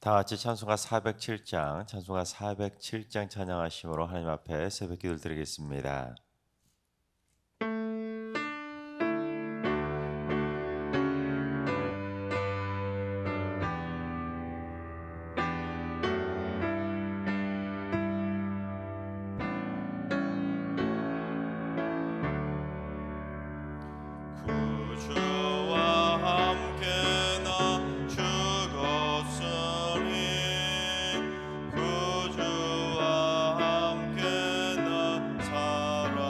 다 같이 찬송가 407장, 찬송가 407장 찬양하심으로 하나님 앞에 새벽 기도를 드리겠습니다. 구주와 함께 나 죽었으니 구주와 함께 나 살았으니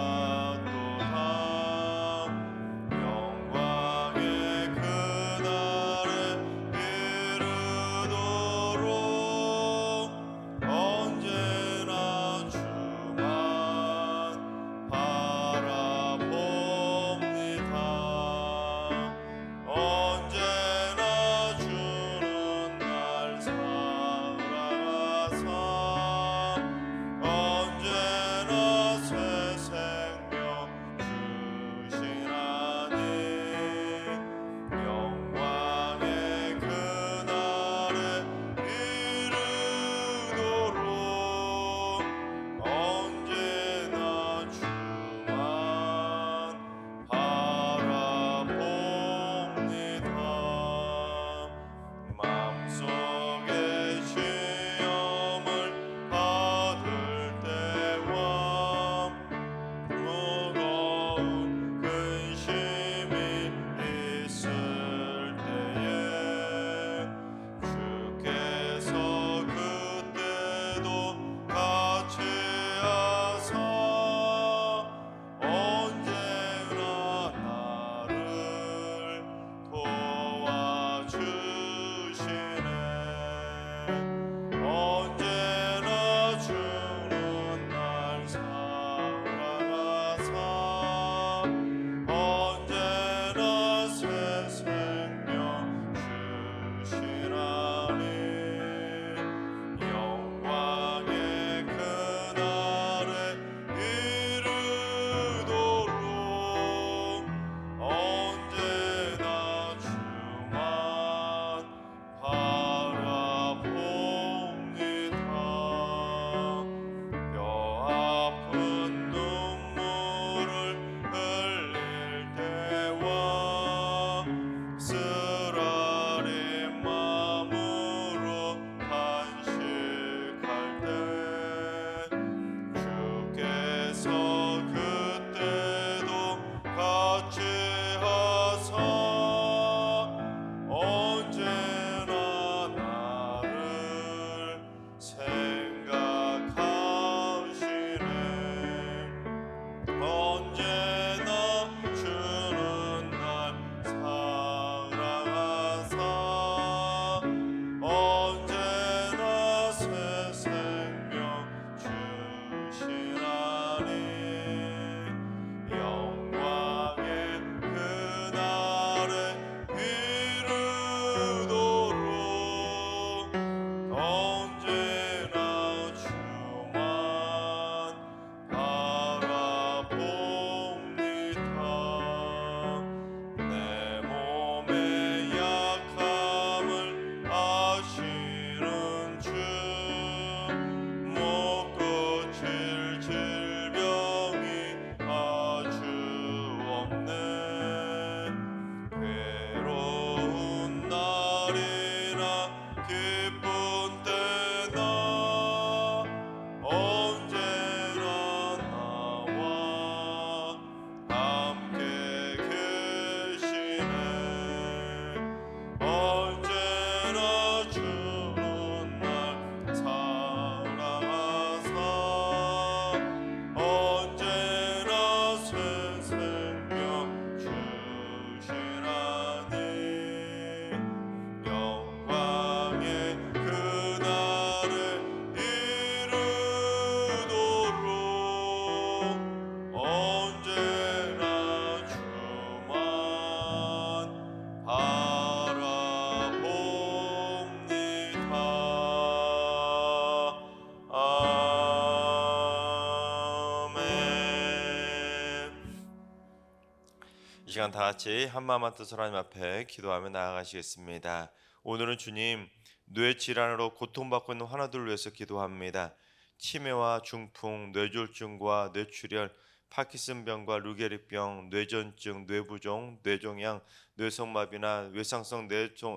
시간 다 같이 한마음 한뜻으로 하나님 앞에 기도하며 나아가시겠습니다. 오늘은 주님, 뇌 질환으로 고통받고 있는 환우들을 위해서 기도합니다. 치매와 중풍, 뇌졸중과 뇌출혈, 파킨슨병과 루게릭병, 뇌전증, 뇌부종, 뇌종양, 뇌성마비나 외상성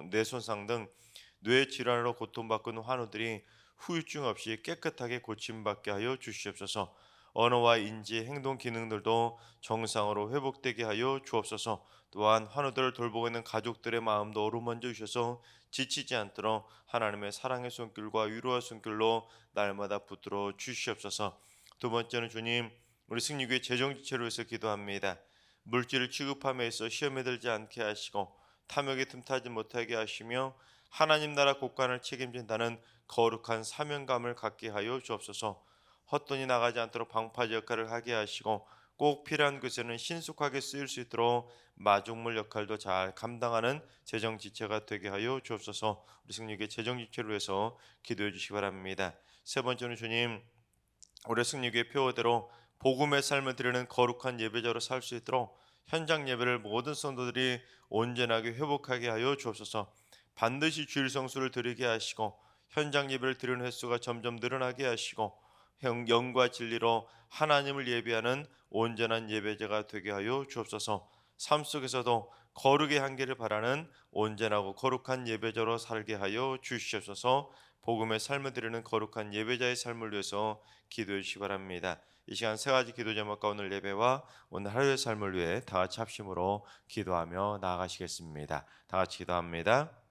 뇌손상 등 뇌 질환으로 고통받고 있는 환우들이 후유증 없이 깨끗하게 고침받게 하여 주시옵소서. 언어와 인지, 행동 기능들도 정상으로 회복되게 하여 주옵소서. 또한 환우들을 돌보고 있는 가족들의 마음도 어루만져 주셔서 지치지 않도록 하나님의 사랑의 손길과 위로의 손길로 날마다 붙들어 주시옵소서. 두 번째는 주님, 우리 승리교회 재정지체를 위해서 기도합니다. 물질을 취급함에 있어 시험에 들지 않게 하시고 탐욕에 틈타지 못하게 하시며 하나님 나라 국간을 책임진다는 거룩한 사명감을 갖게 하여 주옵소서. 헛돈이 나가지 않도록 방파제 역할을 하게 하시고 꼭 필요한 것에는 신속하게 쓰일 수 있도록 마중물 역할도 잘 감당하는 재정지체가 되게 하여 주옵소서. 우리 승리에게 재정지체를 위해서 기도해 주시기 바랍니다. 세 번째는 주님, 올해 승리교회 표어대로 복음의 삶을 드리는 거룩한 예배자로 살 수 있도록 현장 예배를 모든 성도들이 온전하게 회복하게 하여 주옵소서. 반드시 주일 성수를 드리게 하시고 현장 예배를 드리는 횟수가 점점 늘어나게 하시고 영과 진리로 하나님을 예배하는 온전한 예배자가 되게 하여 주옵소서. 삶 속에서도 거룩의 한계를 바라는 온전하고 거룩한 예배자로 살게 하여 주시옵소서. 복음의 삶을 드리는 거룩한 예배자의 삶을 위해서 기도해 주시기 바랍니다. 이 시간 세 가지 기도 제목과 오늘 예배와 오늘 하루의 삶을 위해 다 같이 합심으로 기도하며 나아가시겠습니다. 다 같이 기도합니다.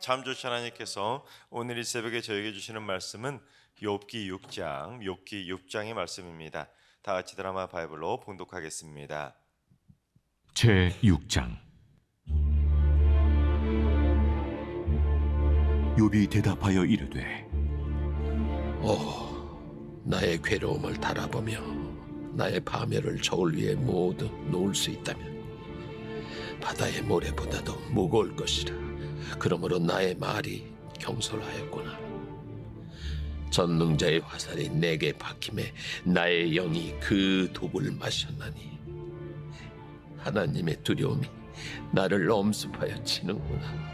참 좋으신 하나님께서 오늘 이 새벽에 저에게 주시는 말씀은 욥기 6장의 말씀입니다. 다 같이 드라마 바이블로 봉독하겠습니다. 제 6장. 욥이 대답하여 이르되 나의 괴로움을 달아보며 나의 파멸을 저울 위에 모두 놓을 수 있다면 바다의 모래보다도 무거울 것이라. 그러므로 나의 말이 경솔하였구나. 전능자의 화살이 내게 박힘에 나의 영이 그 독을 마셨나니 하나님의 두려움이 나를 엄습하여 치는구나.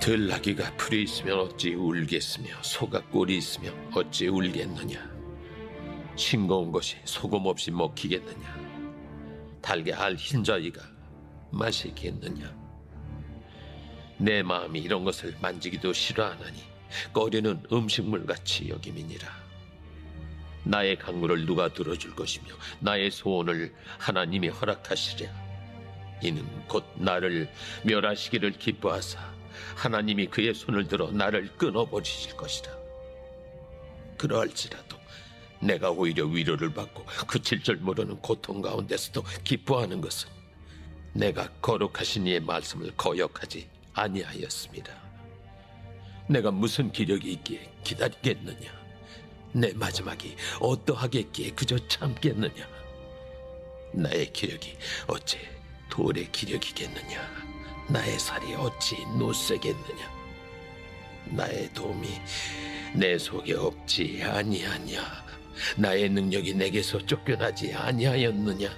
들나귀가 풀이 있으면 어찌 울겠으며 소가 꼴이 있으면 어찌 울겠느냐. 싱거운 것이 소금 없이 먹히겠느냐. 달게 알 흰자위가 마시겠느냐. 내 마음이 이런 것을 만지기도 싫어하나니 꺼리는 음식물같이 여김이니라. 나의 강물을 누가 들어줄 것이며 나의 소원을 하나님이 허락하시랴. 이는 곧 나를 멸하시기를 기뻐하사 하나님이 그의 손을 들어 나를 끊어버리실 것이라. 그러할지라도 내가 오히려 위로를 받고 그칠 줄 모르는 고통 가운데서도 기뻐하는 것은 내가 거룩하신 이의 말씀을 거역하지 아니하였습니다. 내가 무슨 기력이 있기에 기다리겠느냐. 내 마지막이 어떠하겠기에 그저 참겠느냐. 나의 기력이 어찌 돌의 기력이겠느냐. 나의 살이 어찌 노쇠겠느냐. 나의 도움이 내 속에 없지 아니하냐. 나의 능력이 내게서 쫓겨나지 아니하였느냐.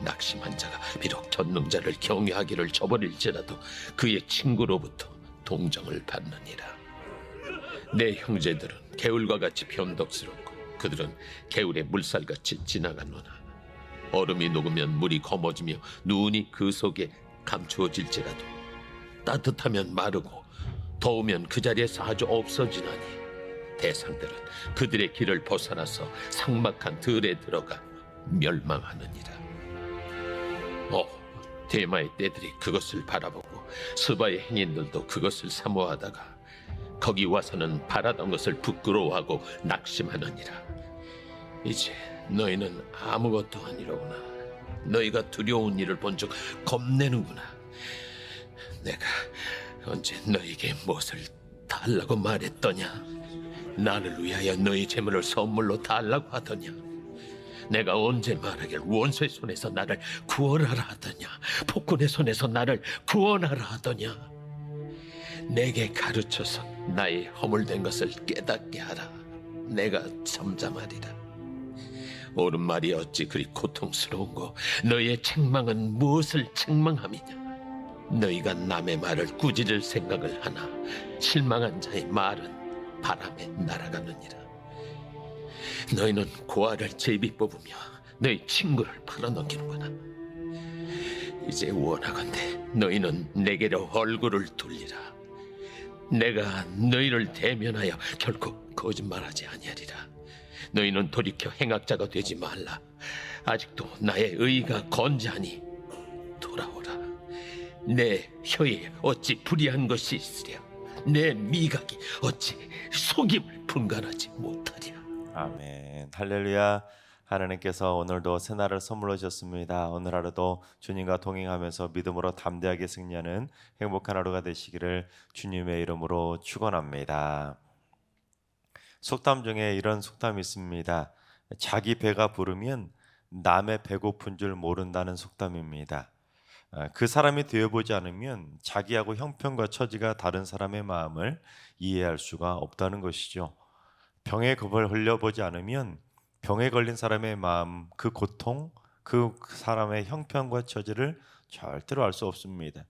낙심한 자가 비록 전능자를 경외하기를 저버릴지라도 그의 친구로부터 동정을 받느니라. 내 형제들은 개울과 같이 변덕스럽고 그들은 개울의 물살같이 지나가노나 얼음이 녹으면 물이 검어지며 눈이 그 속에 감추어질지라도 따뜻하면 마르고 더우면 그 자리에서 아주 없어지나니 대상들은 그들의 길을 벗어나서 삭막한 들에 들어가 멸망하느니라. 대마의 떼들이 그것을 바라보고 스바의 행인들도 그것을 사모하다가 거기 와서는 바라던 것을 부끄러워하고 낙심하느니라. 이제 너희는 아무것도 아니로구나. 너희가 두려운 일을 본즉 겁내는구나. 내가 언제 너희에게 무엇을 달라고 말했더냐. 나를 위하여 너희 재물을 선물로 달라고 하더냐. 내가 언제 말하길 원수의 손에서 나를 구원하라 하더냐. 폭군의 손에서 나를 구원하라 하더냐. 내게 가르쳐서 나의 허물된 것을 깨닫게 하라. 내가 잠잠하리라. 옳은 말이 어찌 그리 고통스러운고 너희의 책망은 무엇을 책망함이냐. 너희가 남의 말을 꾸짖을 생각을 하나 실망한 자의 말은 바람에 날아가느니라. 너희는 고아를 제비 뽑으며 너희 친구를 팔아넘기는구나. 이제 원하건대 너희는 내게로 얼굴을 돌리라. 내가 너희를 대면하여 결코 거짓말하지 아니하리라. 너희는 돌이켜 행악자가 되지 말라. 아직도 나의 의가 건재하니 돌아오라. 내 혀에 어찌 불의한 것이 있으랴. 내 미각이 어찌 속임을 분간하지 못하랴. 아멘. 할렐루야. 하나님께서 오늘도 새날을 선물로 주셨습니다. 오늘 하루도 주님과 동행하면서 믿음으로 담대하게 승리하는 행복한 하루가 되시기를 주님의 이름으로 축원합니다. 속담 중에 이런 속담이 있습니다. 자기 배가 부르면 남의 배고픈 줄 모른다는 속담입니다. 그 사람이 되어보지 않으면 자기하고 형편과 처지가 다른 사람의 마음을 이해할 수가 없다는 것이죠. 병에 겁을 흘려보지 않으면 병에 걸린 사람의 마음, 그 고통, 그 사람의 형편과 처지를 절대로 알 수 없습니다.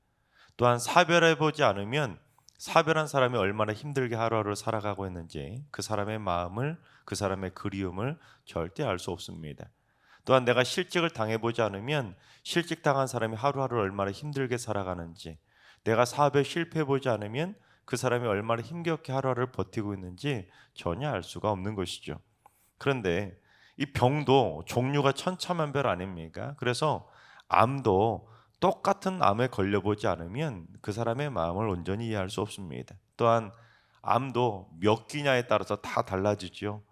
또한 사별해보지 않으면 사별한 사람이 얼마나 힘들게 하루하루를 살아가고 있는지 그 사람의 마음을, 그 사람의 그리움을 절대 알 수 없습니다. 또한 내가 실직을 당해보지 않으면 실직당한 사람이 하루하루 얼마나 힘들게 살아가는지, 내가 사업에 실패해보지 않으면 그 사람이 얼마나 힘겹게 하루하루를 버티고 있는지 전혀 알 수가 없는 것이죠. 그런데 이 병도 종류가 천차만별 아닙니까? 그래서 암도 똑같은 암에 걸려보지 않으면 그 사람의 마음을 온전히 이해할 수 없습니다. 또한 암도 몇 기냐에 따라서 다 달라지죠.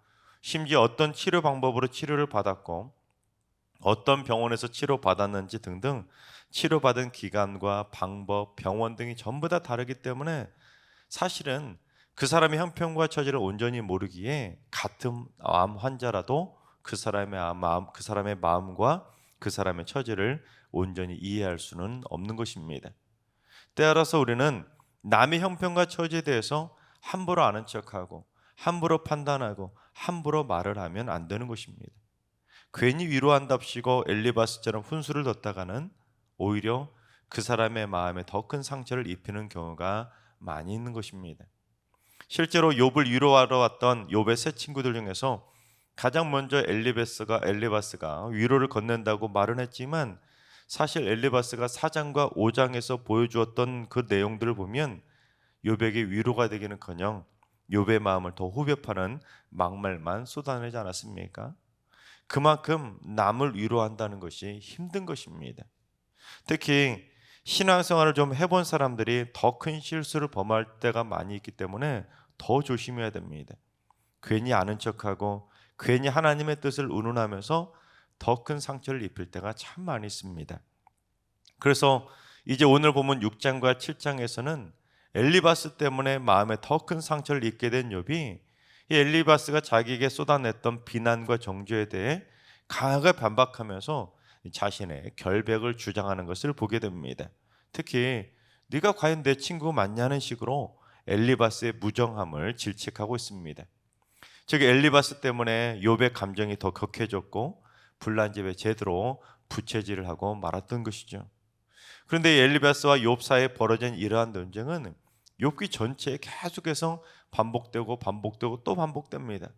심지어 어떤 치료 방법으로 치료를 받았고 어떤 병원에서 치료받았는지 등등 치료받은 기간과 방법, 병원 등이 전부 다 다르기 때문에 사실은 그 사람의 형편과 처지를 온전히 모르기에 같은 암 환자라도 그 사람의 그 사람의 마음과 그 사람의 처지를 온전히 이해할 수는 없는 것입니다. 따라서 우리는 남의 형편과 처지에 대해서 함부로 아는 척하고 함부로 판단하고 함부로 말을 하면 안 되는 것입니다. 괜히 위로한답시고 엘리바스처럼 훈수를 뒀다가는 오히려 그 사람의 마음에 더 큰 상처를 입히는 경우가 많이 있는 것입니다. 실제로 욥을 위로하러 왔던 욥의 세 친구들 중에서 가장 먼저 엘리바스가 위로를 건넨다고 말은 했지만 사실 엘리바스가 4장과 5장에서 보여주었던 그 내용들을 보면 욥에게 위로가 되기는커녕 욥의 마음을 더 후벼파는 막말만 쏟아내지 않았습니까? 그만큼 남을 위로한다는 것이 힘든 것입니다. 특히 신앙생활을 좀 해본 사람들이 더 큰 실수를 범할 때가 많이 있기 때문에 더 조심해야 됩니다. 괜히 아는 척하고 괜히 하나님의 뜻을 운운하면서 더 큰 상처를 입힐 때가 참 많이 있습니다. 그래서 이제 오늘 보면 6장과 7장에서는 엘리바스 때문에 마음에 더 큰 상처를 입게 된 욥이 이 엘리바스가 자기에게 쏟아냈던 비난과 정죄에 대해 강하게 반박하면서 자신의 결백을 주장하는 것을 보게 됩니다. 특히 네가 과연 내 친구 맞냐는 식으로 엘리바스의 무정함을 질책하고 있습니다. 즉 엘리바스 때문에 욥의 감정이 더 격해졌고 불난집에 제대로 부채질을 하고 말았던 것이죠. 그런데 이 엘리바스와 욥 사이에 벌어진 이러한 논쟁은 욥기 전체에 계속해서 반복되고 또 반복됩니다.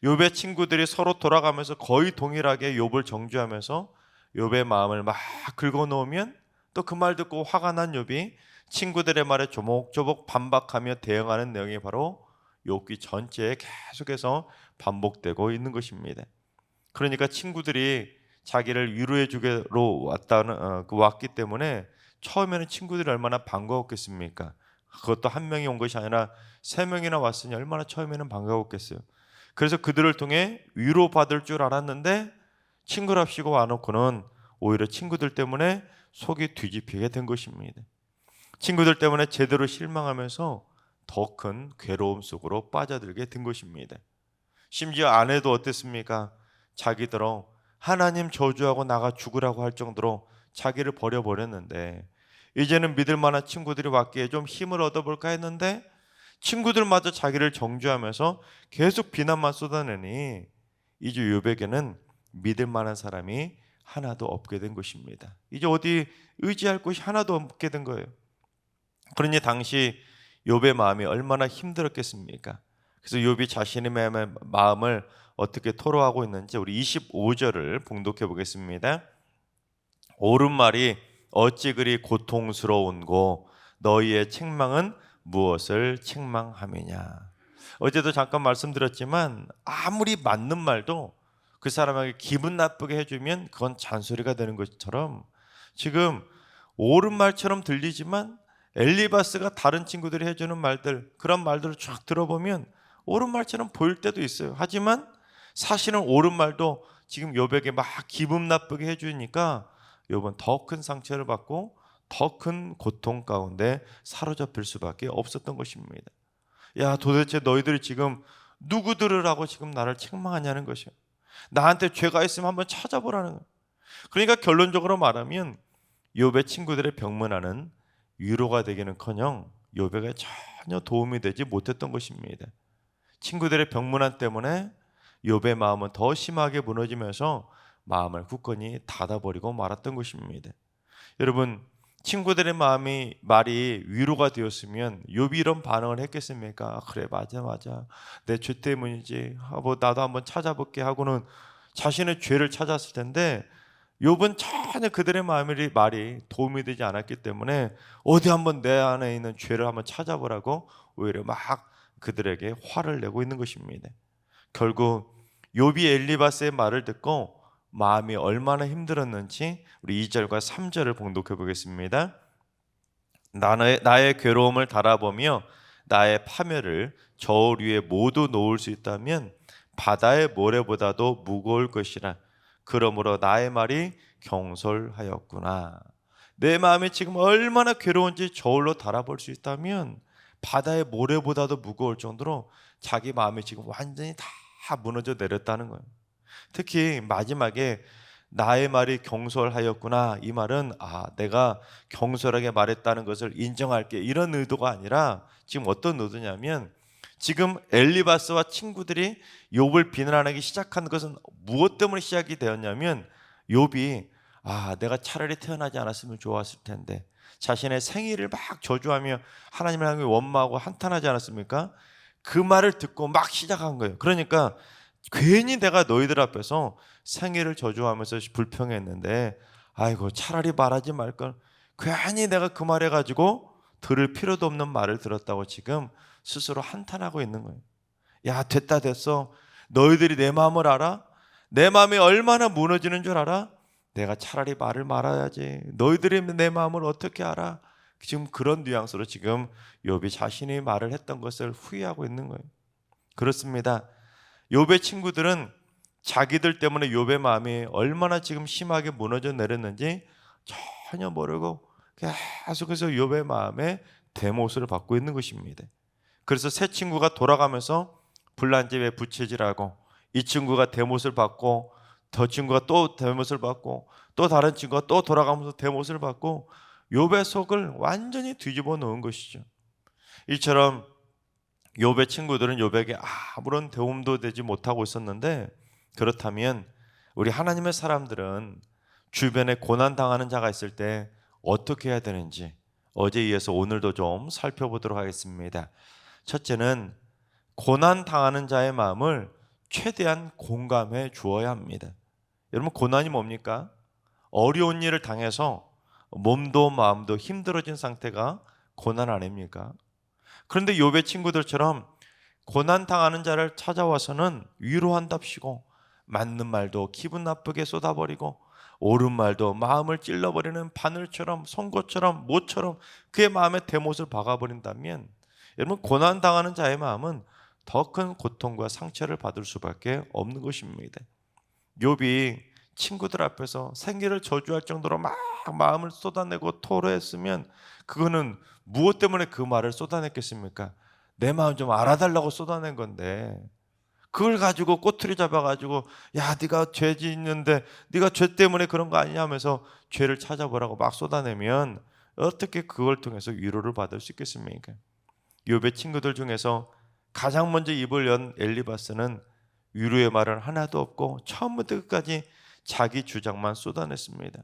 욥의 친구들이 서로 돌아가면서 거의 동일하게 욥을 정죄하면서 욥의 마음을 막 긁어놓으면 또 그 말 듣고 화가 난 욥이 친구들의 말에 조목조목 반박하며 대응하는 내용이 바로 욥기 전체에 계속해서 반복되고 있는 것입니다. 그러니까 친구들이 자기를 위로해 주기로 왔기 때문에 처음에는 친구들이 얼마나 반가웠겠습니까? 그것도 한 명이 온 것이 아니라 3명이나 왔으니 얼마나 처음에는 반가웠겠어요. 그래서 그들을 통해 위로받을 줄 알았는데 친구랍시고 와놓고는 오히려 친구들 때문에 속이 뒤집히게 된 것입니다. 친구들 때문에 제대로 실망하면서 더 큰 괴로움 속으로 빠져들게 된 것입니다. 심지어 아내도 어땠습니까? 자기들어 하나님 저주하고 나가 죽으라고 할 정도로 자기를 버려버렸는데 이제는 믿을 만한 친구들이 왔기에 좀 힘을 얻어볼까 했는데 친구들마저 자기를 정죄하면서 계속 비난만 쏟아내니 이제 욥에게는 믿을 만한 사람이 하나도 없게 된 것입니다. 이제 어디 의지할 곳이 하나도 없게 된 거예요. 그러니 당시 욥의 마음이 얼마나 힘들었겠습니까? 그래서 욥이 자신의 마음을 어떻게 토로하고 있는지 우리 25절을 봉독해 보겠습니다. 옳은 말이 어찌 그리 고통스러운고 너희의 책망은 무엇을 책망함이냐. 어제도 잠깐 말씀드렸지만 아무리 맞는 말도 그 사람에게 기분 나쁘게 해주면 그건 잔소리가 되는 것처럼 지금 옳은 말처럼 들리지만 엘리바스가 다른 친구들이 해주는 말들, 그런 말들을 쫙 들어보면 옳은 말처럼 보일 때도 있어요. 하지만 사실은 옳은 말도 지금 욥에게 막 기분 나쁘게 해주니까 욥은 더 큰 상처를 받고 더 큰 고통 가운데 사로잡힐 수밖에 없었던 것입니다. 야, 도대체 너희들이 지금 누구들을 하고 지금 나를 책망하냐는 것이요. 나한테 죄가 있으면 한번 찾아보라는 거예요. 그러니까 결론적으로 말하면 욥의 친구들의 병문안은 위로가 되기는커녕 욥에게 전혀 도움이 되지 못했던 것입니다. 친구들의 병문안 때문에 욥의 마음은 더 심하게 무너지면서 마음을 굳건히 닫아버리고 말았던 것입니다. 여러분, 친구들의 말이 위로가 되었으면 욥이 이런 반응을 했겠습니까? 그래, 맞아 내 죄 때문이지, 나도 한번 찾아볼게 하고는 자신의 죄를 찾았을 텐데 욥은 전혀 그들의 말이 도움이 되지 않았기 때문에 어디 한번 내 안에 있는 죄를 한번 찾아보라고 오히려 막 그들에게 화를 내고 있는 것입니다. 결국 욥이 엘리바스의 말을 듣고 마음이 얼마나 힘들었는지 우리 2절과 3절을 봉독해 보겠습니다. 나의 괴로움을 달아보며 나의 파멸을 저울 위에 모두 놓을 수 있다면 바다의 모래보다도 무거울 것이라. 그러므로 나의 말이 경솔하였구나. 내 마음이 지금 얼마나 괴로운지 저울로 달아볼 수 있다면 바다의 모래보다도 무거울 정도로 자기 마음이 지금 완전히 다 무너져 내렸다는 거예요. 특히 마지막에 나의 말이 경솔하였구나, 이 말은 내가 경솔하게 말했다는 것을 인정할게, 이런 의도가 아니라 지금 어떤 의도냐면 지금 엘리바스와 친구들이 욥을 비난하기 시작한 것은 무엇 때문에 시작이 되었냐면 욥이 내가 차라리 태어나지 않았으면 좋았을 텐데, 자신의 생일을 막 저주하며 하나님을 향해 원망하고 한탄하지 않았습니까? 그 말을 듣고 막 시작한 거예요. 그러니까 괜히 내가 너희들 앞에서 생일을 저주하면서 불평했는데 아이고 차라리 말하지 말걸, 괜히 내가 그 말 해가지고 들을 필요도 없는 말을 들었다고 지금 스스로 한탄하고 있는 거예요. 야, 됐다 됐어. 너희들이 내 마음을 알아? 내 마음이 얼마나 무너지는 줄 알아? 내가 차라리 말을 말아야지. 너희들이 내 마음을 어떻게 알아? 지금 그런 뉘앙스로 지금 욥이 자신이 말을 했던 것을 후회하고 있는 거예요. 그렇습니다. 욥의 친구들은 자기들 때문에 욥의 마음이 얼마나 지금 심하게 무너져 내렸는지 전혀 모르고 계속해서 욥의 마음에 대못을 받고 있는 것입니다. 그래서 새 친구가 돌아가면서 불난 집에 부채질하고, 이 친구가 대못을 받고, 저 친구가 또 대못을 받고, 또 다른 친구가 또 돌아가면서 대못을 받고, 욥의 속을 완전히 뒤집어 놓은 것이죠. 이처럼 욥의 친구들은 욥에게 아무런 도움도 되지 못하고 있었는데, 그렇다면 우리 하나님의 사람들은 주변에 고난당하는 자가 있을 때 어떻게 해야 되는지 어제에 이어서 오늘도 좀 살펴보도록 하겠습니다. 첫째는 고난당하는 자의 마음을 최대한 공감해 주어야 합니다. 여러분, 고난이 뭡니까? 어려운 일을 당해서 몸도 마음도 힘들어진 상태가 고난 아닙니까? 그런데 욥의 친구들처럼 고난당하는 자를 찾아와서는 위로한답시고 맞는 말도 기분 나쁘게 쏟아버리고 옳은 말도 마음을 찔러버리는 바늘처럼 송곳처럼 못처럼 그의 마음에 대못을 박아버린다면, 여러분, 고난당하는 자의 마음은 더 큰 고통과 상처를 받을 수밖에 없는 것입니다. 욥이 친구들 앞에서 생계를 저주할 정도로 막 마음을 쏟아내고 토로했으면 그거는 무엇 때문에 그 말을 쏟아냈겠습니까? 내 마음 좀 알아달라고 쏟아낸 건데, 그걸 가지고 꼬투리 잡아가지고 야, 네가 죄 짓는데 네가 죄 때문에 그런 거 아니냐 하면서 죄를 찾아보라고 막 쏟아내면 어떻게 그걸 통해서 위로를 받을 수 있겠습니까? 욥의 친구들 중에서 가장 먼저 입을 연 엘리바스는 위로의 말은 하나도 없고 처음부터 끝까지 자기 주장만 쏟아냈습니다.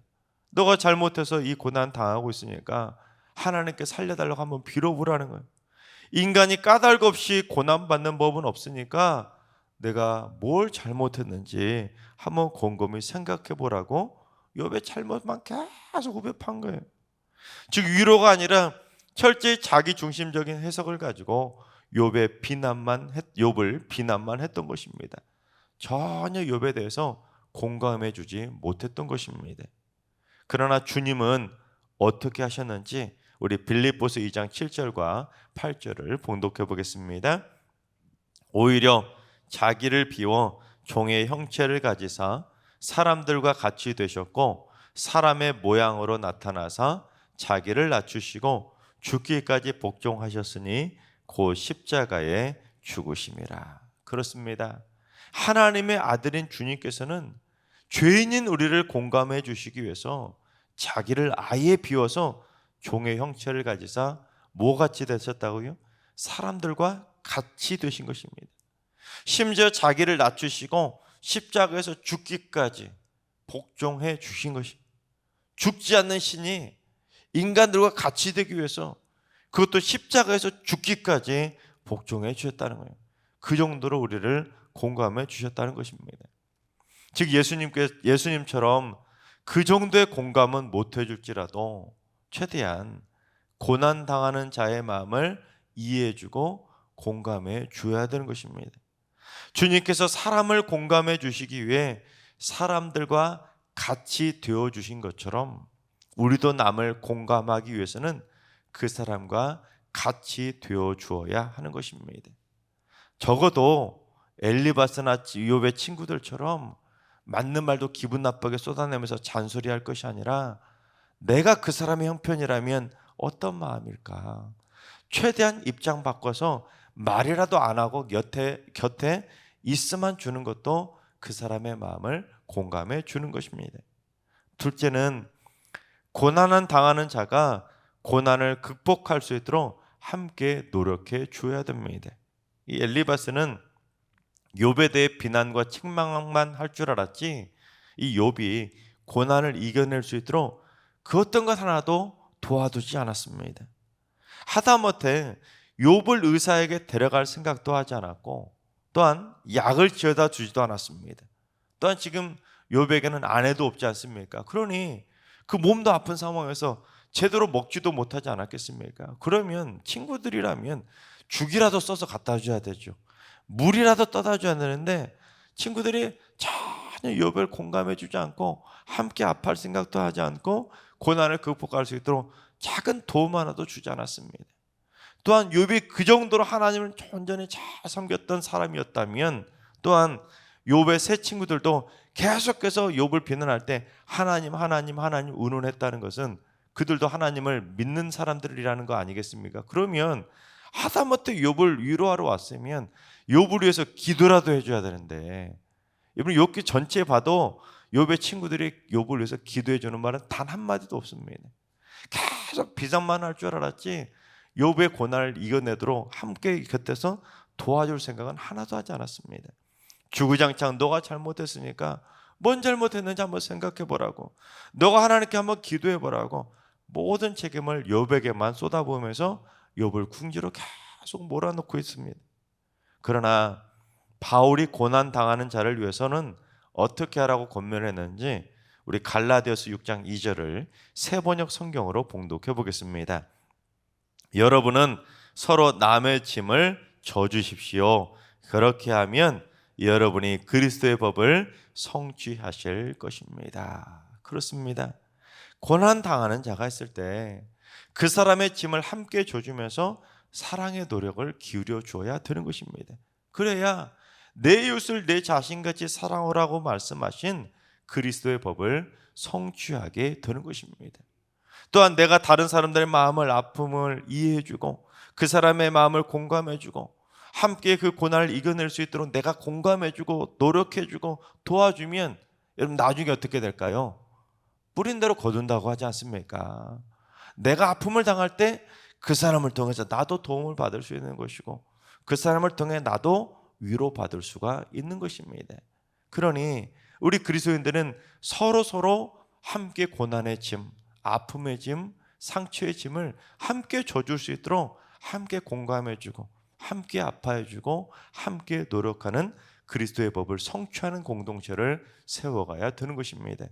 너가 잘못해서 이 고난 당하고 있으니까 하나님께 살려달라고 한번 빌어보라는 거예요. 인간이 까닭 없이 고난받는 법은 없으니까 내가 뭘 잘못했는지 한번 곰곰이 생각해 보라고 욥의 잘못만 계속 후벼판 거예요. 즉 위로가 아니라 철저히 자기 중심적인 해석을 가지고 욥을 비난만 했던 것입니다. 전혀 욥에 대해서 공감해 주지 못했던 것입니다. 그러나 주님은 어떻게 하셨는지 우리 빌립보서 2장 7절과 8절을 봉독해 보겠습니다. 오히려 자기를 비워 종의 형체를 가지사 사람들과 같이 되셨고 사람의 모양으로 나타나사 자기를 낮추시고 죽기까지 복종하셨으니 곧 십자가에 죽으심이라. 그렇습니다. 하나님의 아들인 주님께서는 죄인인 우리를 공감해 주시기 위해서 자기를 아예 비워서 종의 형체를 가지사 뭐같이 되셨다고요? 사람들과 같이 되신 것입니다. 심지어 자기를 낮추시고 십자가에서 죽기까지 복종해 주신 것이, 죽지 않는 신이 인간들과 같이 되기 위해서 그것도 십자가에서 죽기까지 복종해 주셨다는 거예요. 그 정도로 우리를 공감해 주셨다는 것입니다. 즉 예수님처럼 그 정도의 공감은 못 해줄지라도 최대한 고난당하는 자의 마음을 이해해주고 공감해 줘야 되는 것입니다. 주님께서 사람을 공감해 주시기 위해 사람들과 같이 되어 주신 것처럼 우리도 남을 공감하기 위해서는 그 사람과 같이 되어 주어야 하는 것입니다. 적어도 엘리바스나 욥의 친구들처럼 맞는 말도 기분 나쁘게 쏟아내면서 잔소리할 것이 아니라 내가 그 사람의 형편이라면 어떤 마음일까? 최대한 입장 바꿔서 말이라도 안 하고 곁에 있으만 주는 것도 그 사람의 마음을 공감해 주는 것입니다. 둘째는 고난을 당하는 자가 고난을 극복할 수 있도록 함께 노력해 주어야 됩니다. 이 엘리바스는 욥에 대해 비난과 책망만 할 줄 알았지 이 욥이 고난을 이겨낼 수 있도록 그 어떤 것 하나도 도와두지 않았습니다. 하다못해 욥을 의사에게 데려갈 생각도 하지 않았고 또한 약을 지어다 주지도 않았습니다. 또한 지금 욥에게는 아내도 없지 않습니까? 그러니 그 몸도 아픈 상황에서 제대로 먹지도 못하지 않았겠습니까? 그러면 친구들이라면 죽이라도 써서 갖다 줘야 되죠. 물이라도 떠다 줘야 되는데 친구들이 전혀 욥을 공감해 주지 않고 함께 아파할 생각도 하지 않고 고난을 극복할 수 있도록 작은 도움 하나도 주지 않았습니다. 또한 욥이 그 정도로 하나님을 온전히 잘 섬겼던 사람이었다면 또한 욥의 세 친구들도 계속해서 욥을 비난할 때 하나님 의논했다는 것은 그들도 하나님을 믿는 사람들이라는 거 아니겠습니까? 그러면 하다못해 욥을 위로하러 왔으면 욥을 위해서 기도라도 해줘야 되는데 여러분 욥기 전체에 봐도 욥의 친구들이 욥을 위해서 기도해 주는 말은 단 한마디도 없습니다. 계속 비난만 할 줄 알았지 욥의 고난을 이겨내도록 함께 곁에서 도와줄 생각은 하나도 하지 않았습니다. 주구장창 너가 잘못했으니까 뭔 잘못했는지 한번 생각해 보라고, 너가 하나님께 한번 기도해 보라고 모든 책임을 욥에게만 쏟아부으면서 욥을 궁지로 계속 몰아넣고 있습니다. 그러나 바울이 고난 당하는 자를 위해서는 어떻게 하라고 권면했는지 우리 갈라디아서 6장 2절을 새번역 성경으로 봉독해 보겠습니다. 여러분은 서로 남의 짐을 져주십시오. 그렇게 하면 여러분이 그리스도의 법을 성취하실 것입니다. 그렇습니다. 고난 당하는 자가 있을 때 그 사람의 짐을 함께 져주면서 사랑의 노력을 기울여 주어야 되는 것입니다. 그래야 내 이웃을 내 자신같이 사랑하라고 말씀하신 그리스도의 법을 성취하게 되는 것입니다. 또한 내가 다른 사람들의 마음을, 아픔을 이해해주고 그 사람의 마음을 공감해주고 함께 그 고난을 이겨낼 수 있도록 내가 공감해주고 노력해주고 도와주면 여러분 나중에 어떻게 될까요? 뿌린 대로 거둔다고 하지 않습니까? 내가 아픔을 당할 때 그 사람을 통해서 나도 도움을 받을 수 있는 것이고 그 사람을 통해 나도 위로받을 수가 있는 것입니다. 그러니 우리 그리스도인들은 서로 함께 고난의 짐, 아픔의 짐, 상처의 짐을 함께 져줄 수 있도록 함께 공감해주고 함께 아파해주고 함께 노력하는 그리스도의 법을 성취하는 공동체를 세워가야 되는 것입니다.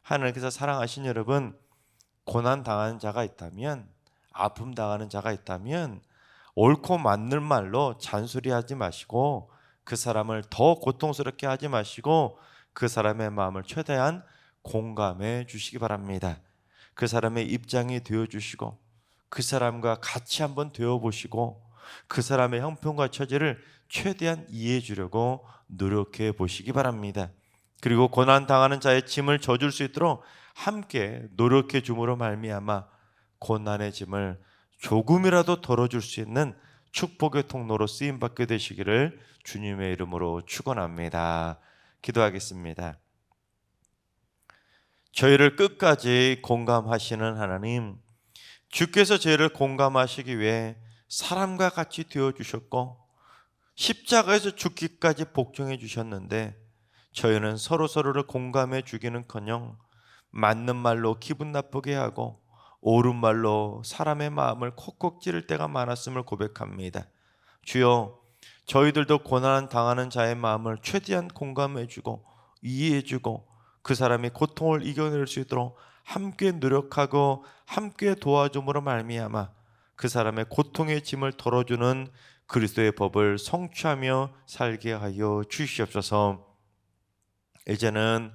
하나님께서 사랑하신 여러분, 고난 당하는 자가 있다면, 아픔 당하는 자가 있다면 옳고 맞는 말로 잔소리하지 마시고 그 사람을 더 고통스럽게 하지 마시고 그 사람의 마음을 최대한 공감해 주시기 바랍니다. 그 사람의 입장이 되어주시고 그 사람과 같이 한번 되어보시고 그 사람의 형편과 처지를 최대한 이해해 주려고 노력해 보시기 바랍니다. 그리고 고난당하는 자의 짐을 져줄 수 있도록 함께 노력해 줌으로 말미암아 고난의 짐을 조금이라도 덜어줄 수 있는 축복의 통로로 쓰임받게 되시기를 주님의 이름으로 축원합니다. 기도하겠습니다. 저희를 끝까지 공감하시는 하나님, 주께서 저희를 공감하시기 위해 사람과 같이 되어주셨고 십자가에서 죽기까지 복종해 주셨는데 저희는 서로를 공감해 주기는커녕 맞는 말로 기분 나쁘게 하고 옳은 말로 사람의 마음을 콕콕 찌를 때가 많았음을 고백합니다. 주여, 저희들도 고난 당하는 자의 마음을 최대한 공감해주고 이해해주고 그 사람이 고통을 이겨낼 수 있도록 함께 노력하고 함께 도와줌으로 말미암아 그 사람의 고통의 짐을 덜어주는 그리스도의 법을 성취하며 살게 하여 주시옵소서. 이제는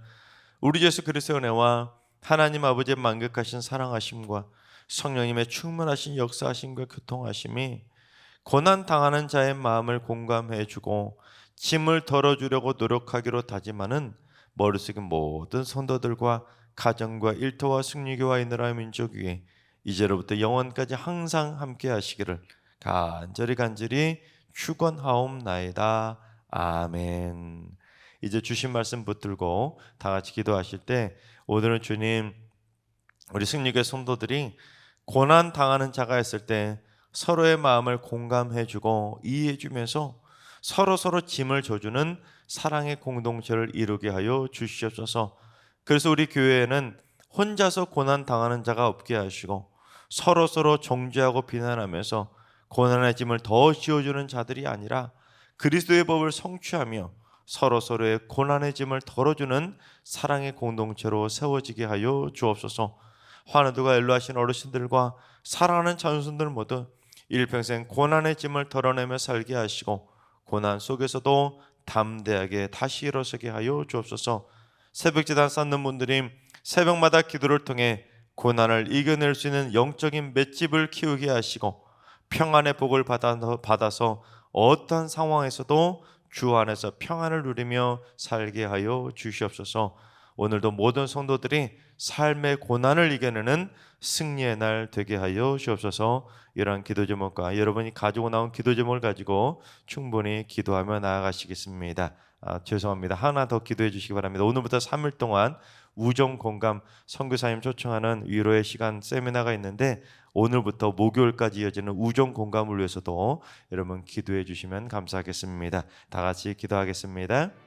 우리 예수 그리스도의 은혜와 하나님 아버지의 만극하신 사랑하심과 성령님의 충만하신 역사하심과 교통하심이 고난 당하는 자의 마음을 공감해주고 짐을 덜어주려고 노력하기로 다짐하는 머릿속의 모든 성도들과 가정과 일터와 승리교와 이나라 민족 위에 이제로부터 영원까지 항상 함께 하시기를 간절히 축원하옵나이다. 아멘. 이제 주신 말씀 붙들고 다 같이 기도하실 때, 오늘은 주님, 우리 승리교회 성도들이 고난 당하는 자가 있을 때 서로의 마음을 공감해주고 이해해주면서 서로 짐을 져주는 사랑의 공동체를 이루게 하여 주시옵소서. 그래서 우리 교회에는 혼자서 고난 당하는 자가 없게 하시고 서로 정죄하고 비난하면서 고난의 짐을 더 지어주는 자들이 아니라 그리스도의 법을 성취하며 서로의 고난의 짐을 덜어주는 사랑의 공동체로 세워지게 하여 주옵소서. 환우들과 연로하신 어르신들과 사랑하는 자손들 모두 일평생 고난의 짐을 덜어내며 살게 하시고 고난 속에서도 담대하게 다시 일어서게 하여 주옵소서. 새벽제단 쌓는 분들이 새벽마다 기도를 통해 고난을 이겨낼 수 있는 영적인 맷집을 키우게 하시고 평안의 복을 받아서 어떠한 상황에서도 주 안에서 평안을 누리며 살게 하여 주시옵소서. 오늘도 모든 성도들이 삶의 고난을 이겨내는 승리의 날 되게 하여 주옵소서. 이러한 기도 제목과 여러분이 가지고 나온 기도 제목을 가지고 충분히 기도하며 나아가시겠습니다. 죄송합니다. 하나 더 기도해 주시기 바랍니다. 오늘부터 3일 동안 우정 공감 선교사님 초청하는 위로의 시간 세미나가 있는데 오늘부터 목요일까지 이어지는 우정 공감을 위해서도 여러분 기도해 주시면 감사하겠습니다. 다 같이 기도하겠습니다.